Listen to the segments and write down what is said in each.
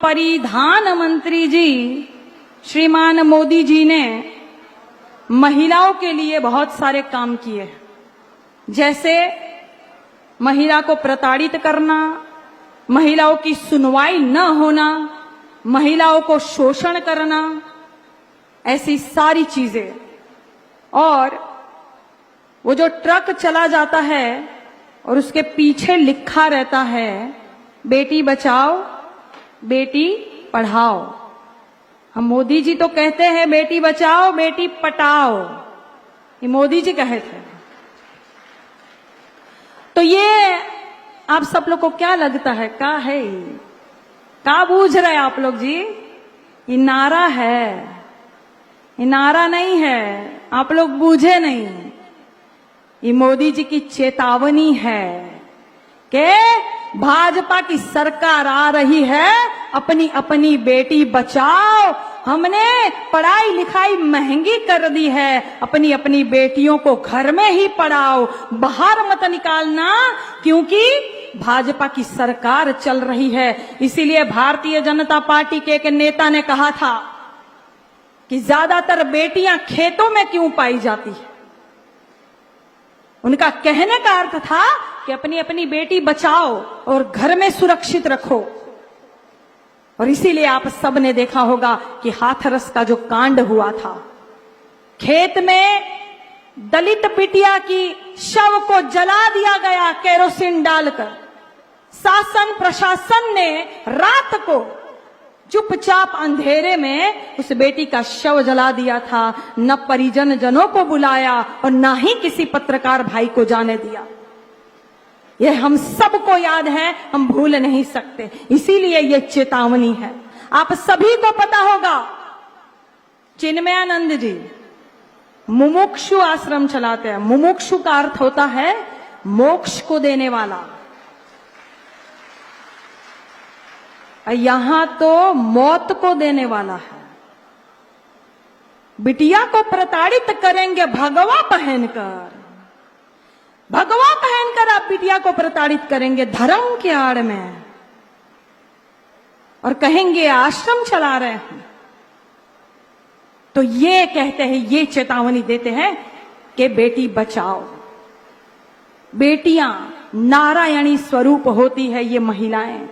परिधान मंत्री जी श्रीमान मोदी जी ने महिलाओं के लिए बहुत सारे काम किए, जैसे महिला को प्रताड़ित करना, महिलाओं की सुनवाई न होना, महिलाओं को शोषण करना, ऐसी सारी चीजें। और वो जो ट्रक चला जाता है और उसके पीछे लिखा रहता है बेटी बचाओ बेटी पढ़ाओ। हम मोदी जी तो कहते हैं बेटी बचाओ बेटी पटाओ, ये मोदी जी कहे थे। तो ये आप सब लोग को क्या लगता है, क्या है ये? क्या बूझ रहे आप लोग जी? ये नारा है, ये नारा नहीं है, आप लोग बूझे नहीं। ये मोदी जी की चेतावनी है कि भाजपा की सरकार आ रही है, अपनी अपनी बेटी बचाओ। हमने पढ़ाई लिखाई महंगी कर दी है, अपनी अपनी बेटियों को घर में ही पढ़ाओ, बाहर मत निकालना, क्योंकि भाजपा की सरकार चल रही है। इसीलिए भारतीय जनता पार्टी के एक नेता ने कहा था कि ज्यादातर बेटियां खेतों में क्यों पाई जाती है। उनका कहने का अर्थ था कि अपनी अपनी बेटी बचाओ और घर में सुरक्षित रखो। और इसीलिए आप सब ने देखा होगा कि हाथरस का जो कांड हुआ था, खेत में दलित बिटिया की शव को जला दिया गया केरोसिन डालकर। शासन प्रशासन ने रात को चुपचाप अंधेरे में उस बेटी का शव जला दिया था, न परिजन जनों को बुलाया और न ही किसी पत्रकार भाई को जाने दिया। यह हम सबको याद है, हम भूल नहीं सकते। इसीलिए यह चेतावनी है। आप सभी को पता होगा चिन्मयानंद जी मुमुक्षु आश्रम चलाते हैं। मुमुक्षु का अर्थ होता है मोक्ष को देने वाला। यहां तो मौत को देने वाला है। बिटिया को प्रताड़ित करेंगे भगवा पहनकर, भगवा पहनकर आप बिटिया को प्रताड़ित करेंगे धर्म के आड़ में, और कहेंगे आश्रम चला रहे हैं। तो ये कहते हैं, ये चेतावनी देते हैं कि बेटी बचाओ। बेटियां नारायणी स्वरूप होती है ये महिलाएं।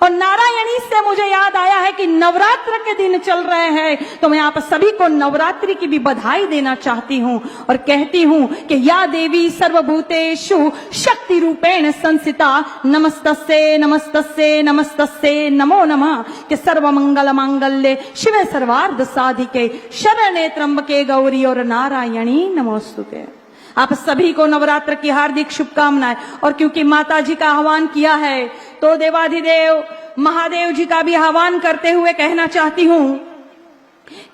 और नारायणी से मुझे याद आया है कि नवरात्र के दिन चल रहे हैं, तो मैं आप सभी को नवरात्रि की भी बधाई देना चाहती हूं और कहती हूं कि या देवी सर्वभूतेषु शक्ति रूपेण संस्थिता नमस्तस्ये नमस्तस्ये नमस्तस्ये नमो नमः। कि सर्वमंगल मांगल्ये शिवे सर्वार्थ साधिके शरण्ये त्र्यंबके गौरी और नारायणी नमोस्तुते। आप सभी को नवरात्र की हार्दिक शुभकामनाएं। और क्योंकि माता जी का आह्वान किया है, तो देवाधिदेव महादेव जी का भी आह्वान करते हुए कहना चाहती हूं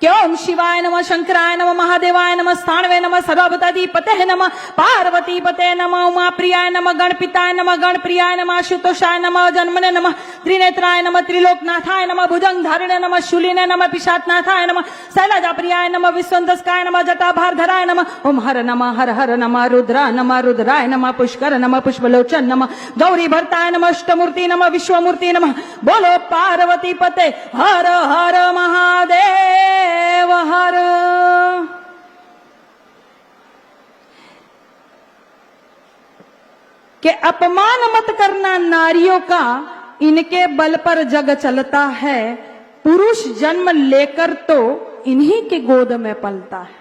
कि ओम शिवाय नमः, शंकराय नमः, महादेवाय नमः, स्थाणवे नमः, सर्वभूताधिपते नमः, पार्वती पते नमः, उमा प्रियाय नमः, गणपिताय नमः, गणप्रियाय नमः, आशुतोषाय नमः, जन्मने नमः, त्रिनेत्राय नमः, त्रिलोकनाथाय नमः, भुजंग धारिणे नमः, शूलिने नमः, पिशाचनाथाय नमः, शैलजा प्रियाय नमः, विश्वंतस्काय नमः, जटाभारधराय नमः, ओम हर नमः, हर हर नमः, रुद्रा नमः, रुद्राय नमः, पुष्कर नमः, पुष्पलोचन नमः, गौरी भर्ताय नमः, अष्टमूर्ति नमः, विश्वमूर्ति नमः। बोलो पार्वती पते हर हर महादेव हर। के अपमान मत करना नारियों का, इनके बल पर जग चलता है, पुरुष जन्म लेकर तो इन्हीं के गोद में पलता है।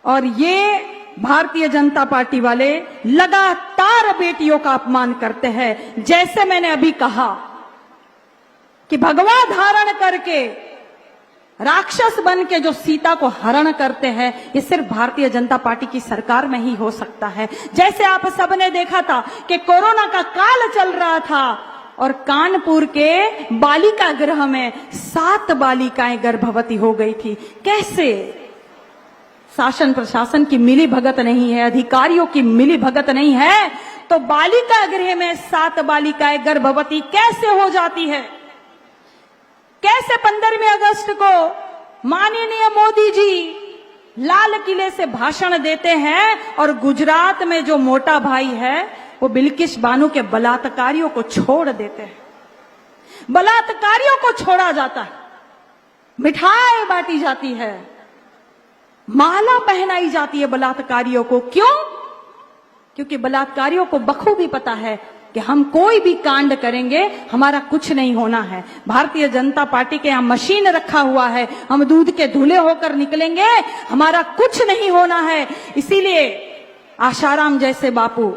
और ये भारतीय जनता पार्टी वाले लगातार बेटियों का अपमान करते हैं। जैसे मैंने अभी कहा कि भगवा धारण करके राक्षस बन के जो सीता को हरण करते हैं, ये सिर्फ भारतीय जनता पार्टी की सरकार में ही हो सकता है। जैसे आप सबने देखा था कि कोरोना का काल चल रहा था और कानपुर के बालिका गृह में 7 बालिकाएं गर्भवती हो गई थी। कैसे? शासन प्रशासन की मिली भगत नहीं है, अधिकारियों की मिली भगत नहीं है, तो बालिका गृह में 7 बालिकाएं गर्भवती कैसे हो जाती है? कैसे 15 अगस्त को माननीय मोदी जी लाल किले से भाषण देते हैं और गुजरात में जो मोटा भाई है वो बिल्किस बानो के बलात्कारियों को छोड़ देते हैं। बलात्कारियों को छोड़ा जाता है, मिठाई बांटी जाती है, माला पहनाई जाती है बलात्कारियों को। क्यों? क्योंकि बलात्कारियों को बखूबी पता है कि हम कोई भी कांड करेंगे हमारा कुछ नहीं होना है। भारतीय जनता पार्टी के यहां मशीन रखा हुआ है, हम दूध के धुले होकर निकलेंगे, हमारा कुछ नहीं होना है। इसीलिए आशाराम जैसे बापू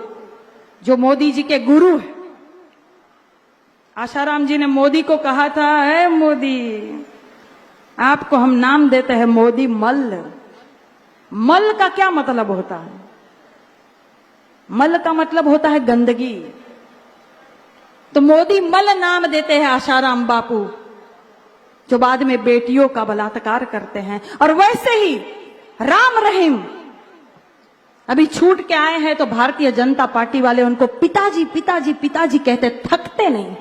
जो मोदी जी के गुरु है, आशाराम जी ने मोदी को कहा था, है मोदी, आपको हम नाम देते हैं मोदी मल्ल। मल का क्या मतलब होता है? मल का मतलब होता है गंदगी। तो मोदी मल नाम देते हैं आशाराम बापू, जो बाद में बेटियों का बलात्कार करते हैं। और वैसे ही राम रहीम अभी छूट के आए हैं, तो भारतीय जनता पार्टी वाले उनको पिताजी पिताजी पिताजी कहते थकते नहीं।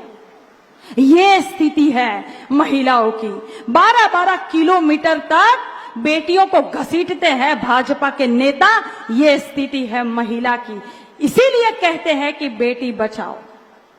ये स्थिति है महिलाओं की। 12-12 किलोमीटर तक बेटियों को घसीटते हैं भाजपा के नेता। ये स्थिति है महिला की। इसीलिए कहते हैं कि बेटी बचाओ।